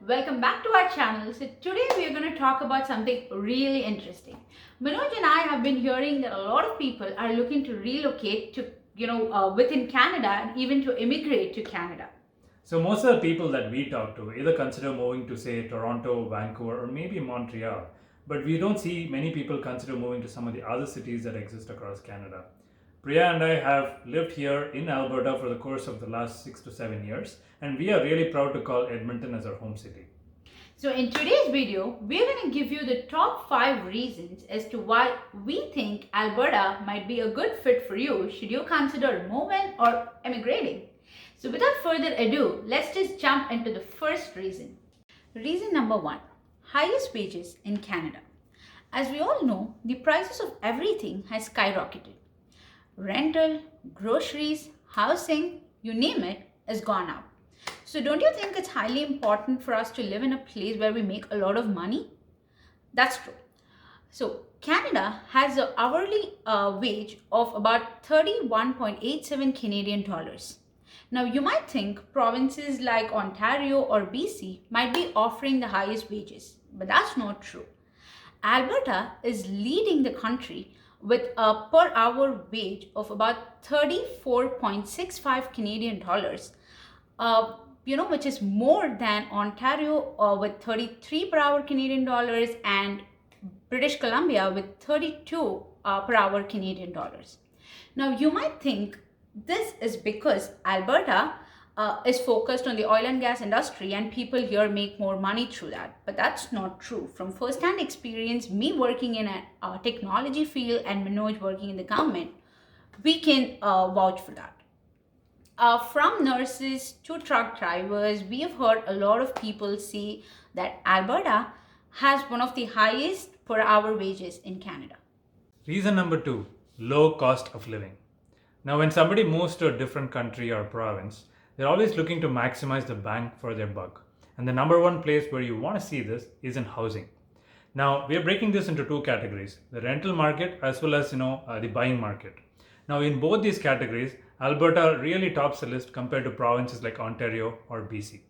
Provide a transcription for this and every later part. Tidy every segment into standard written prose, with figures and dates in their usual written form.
Welcome back to our channel. So today we are going to talk about something really interesting. Manoj and I have been hearing that a lot of people are looking to relocate to, within Canada and even to immigrate to Canada. So most of the people that we talk to either consider moving to say Toronto, Vancouver, or maybe Montreal, but we don't see many people consider moving to some of the other cities that exist across Canada. Priya and I have lived here in Alberta for the course of the last 6 to 7 years, and we are really proud to call Edmonton as our home city. So in today's video, we're going to give you the top 5 reasons as to why we think Alberta might be a good fit for you should you consider moving or emigrating. So without further ado, let's just jump into the first reason. Reason number 1, highest wages in Canada. As we all know, the prices of everything has skyrocketed. Rental, groceries, housing, you name it, has gone up. So don't you think it's highly important for us to live in a place where we make a lot of money? That's true. So Canada has an hourly wage of about 31.87 Canadian dollars. Now you might think provinces like Ontario or BC might be offering the highest wages, but that's not true. Alberta is leading the country with a per hour wage of about 34.65 Canadian dollars, which is more than Ontario with 33 per hour Canadian dollars and British Columbia with 32 per hour Canadian dollars. Now you might think this is because Alberta is focused on the oil and gas industry and people here make more money through that. But that's not true. From first-hand experience, me working in a technology field and Manoj working in the government, we can vouch for that. From nurses to truck drivers, we have heard a lot of people say that Alberta has one of the highest per hour wages in Canada. Reason number 2, low cost of living. Now, when somebody moves to a different country or province, they're always looking to maximize the bang for their buck. And the number one place where you want to see this is in housing. Now, we are breaking this into two categories, the rental market as well as, the buying market. Now, in both these categories, Alberta really tops the list compared to provinces like Ontario or BC.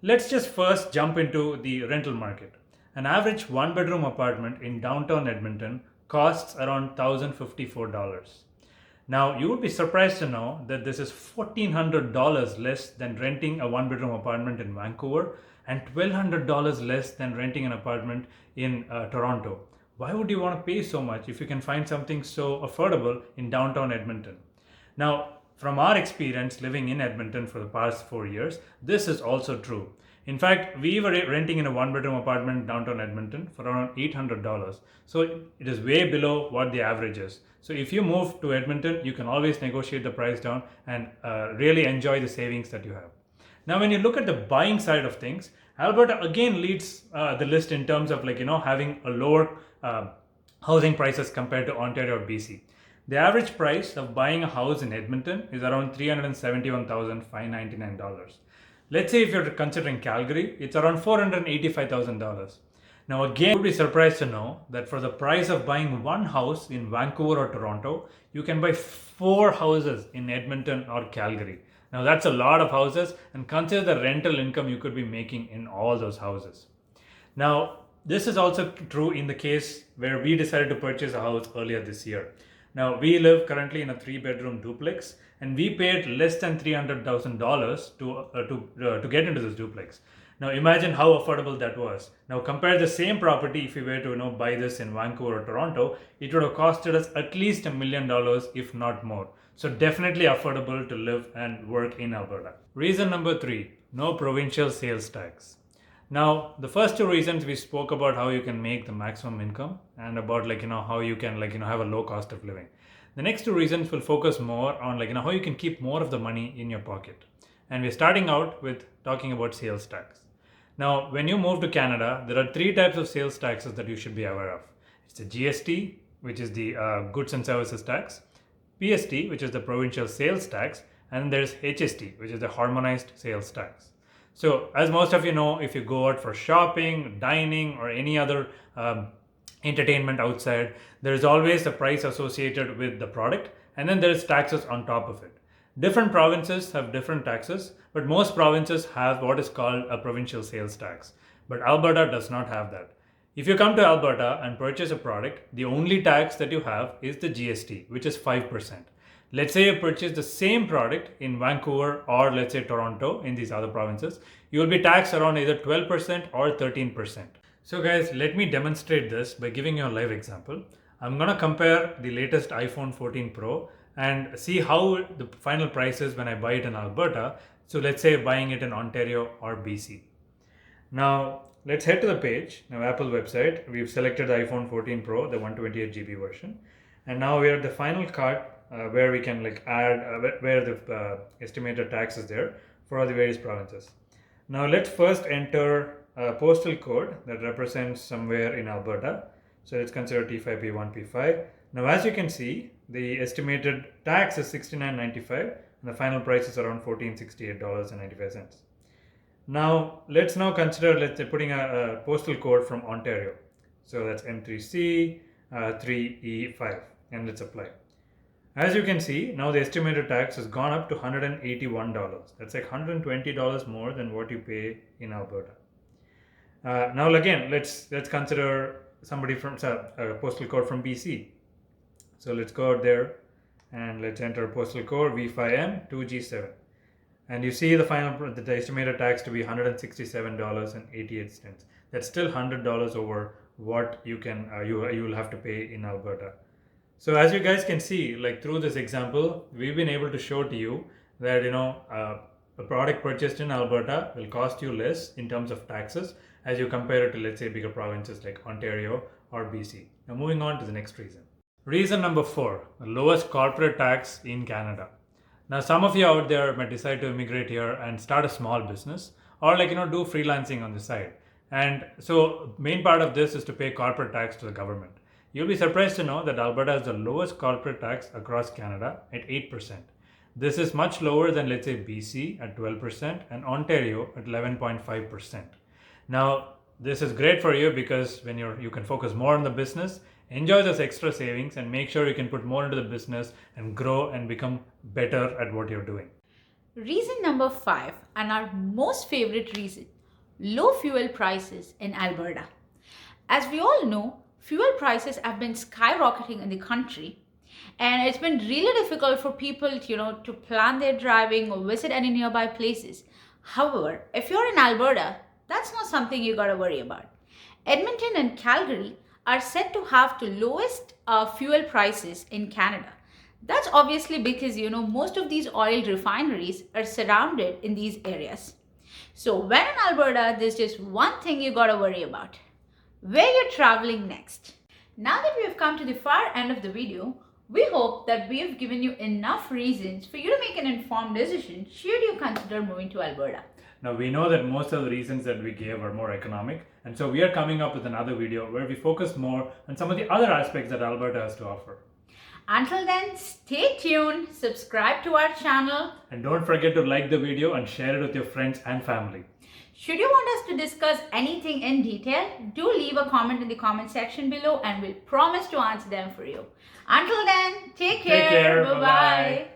Let's just first jump into the rental market. An average one-bedroom apartment in downtown Edmonton costs around $1,054. Now, you would be surprised to know that this is $1,400 less than renting a one-bedroom apartment in Vancouver and $1,200 less than renting an apartment in Toronto. Why would you want to pay so much if you can find something so affordable in downtown Edmonton? Now, from our experience living in Edmonton for the past 4 years, this is also true. In fact, we were renting in a one-bedroom apartment in downtown Edmonton for around $800. So it is way below what the average is. So if you move to Edmonton, you can always negotiate the price down and really enjoy the savings that you have. Now, when you look at the buying side of things, Alberta again leads the list in terms of having a lower housing prices compared to Ontario or BC. The average price of buying a house in Edmonton is around $371,599. Let's say if you're considering Calgary, it's around $485,000. Now again, you would be surprised to know that for the price of buying one house in Vancouver or Toronto, you can buy 4 houses in Edmonton or Calgary. Now that's a lot of houses, and consider the rental income you could be making in all those houses. Now, this is also true in the case where we decided to purchase a house earlier this year. Now, we live currently in a 3-bedroom duplex, and we paid less than $300,000 to get into this duplex. Now, imagine how affordable that was. Now, compare the same property if we were to buy this in Vancouver or Toronto, it would have costed us at least $1 million, if not more. So, definitely affordable to live and work in Alberta. Reason number 3, no provincial sales tax. Now, the first 2 reasons we spoke about how you can make the maximum income and about how you can have a low cost of living. The next 2 reasons will focus more on how you can keep more of the money in your pocket. And we're starting out with talking about sales tax. Now, when you move to Canada, there are 3 types of sales taxes that you should be aware of. It's the GST, which is the goods and services tax, PST, which is the provincial sales tax, and there's HST, which is the harmonized sales tax. So, as most of you know, if you go out for shopping, dining, or any other entertainment outside, there is always a price associated with the product, and then there is taxes on top of it. Different provinces have different taxes, but most provinces have what is called a provincial sales tax. But Alberta does not have that. If you come to Alberta and purchase a product, the only tax that you have is the GST, which is 5%. Let's say you purchase the same product in Vancouver or let's say Toronto in these other provinces, you will be taxed around either 12% or 13%. So guys, let me demonstrate this by giving you a live example. I'm going to compare the latest iPhone 14 Pro and see how the final price is when I buy it in Alberta. So let's say buying it in Ontario or BC. Now let's head to the page. Now Apple website, we've selected the iPhone 14 Pro, the 128GB version. And now we're at the final cart where we can like add where the estimated tax is there for the various provinces. Now let's first enter a postal code that represents somewhere in Alberta. So let's consider T5P1P5. Now as you can see, the estimated tax is $69.95 and the final price is around $1468.95. Now let's consider, let's say, putting a postal code from Ontario. So that's M3C 3E5 and let's apply. As you can see, now the estimated tax has gone up to $181. That's like $120 more than what you pay in Alberta. Now again, let's consider somebody from a postal code from BC. So let's go out there and let's enter postal code V5M2G7. And you see the estimated tax to be $167.88. That's still $100 over what you will have to pay in Alberta. So as you guys can see, like through this example, we've been able to show to you that a product purchased in Alberta will cost you less in terms of taxes as you compare it to, let's say, bigger provinces like Ontario or BC. Now moving on to the next reason. Reason number 4, the lowest corporate tax in Canada. Now some of you out there might decide to immigrate here and start a small business or do freelancing on the side. And so main part of this is to pay corporate tax to the government. You'll be surprised to know that Alberta has the lowest corporate tax across Canada at 8%. This is much lower than, let's say, BC at 12% and Ontario at 11.5%. Now, this is great for you because when you can focus more on the business, enjoy those extra savings and make sure you can put more into the business and grow and become better at what you're doing. Reason number 5, and our most favorite reason, low fuel prices in Alberta. As we all know, fuel prices have been skyrocketing in the country, and it's been really difficult for people to plan their driving or visit any nearby places. However, if you're in Alberta, that's not something you gotta worry about. Edmonton and Calgary are said to have the lowest fuel prices in Canada. That's obviously because most of these oil refineries are surrounded in these areas. So when in Alberta, there's just one thing you gotta worry about: where you're traveling next. Now that we have come to the far end of the video, we hope that we have given you enough reasons for you to make an informed decision should you consider moving to Alberta. Now we know that most of the reasons that we gave are more economic, and so we are coming up with another video where we focus more on some of the other aspects that Alberta has to offer. Until then, stay tuned, subscribe to our channel, and don't forget to like the video and share it with your friends and family. Should you want us to discuss anything in detail, do leave a comment in the comment section below and we'll promise to answer them for you. Until then, take care. Bye-bye.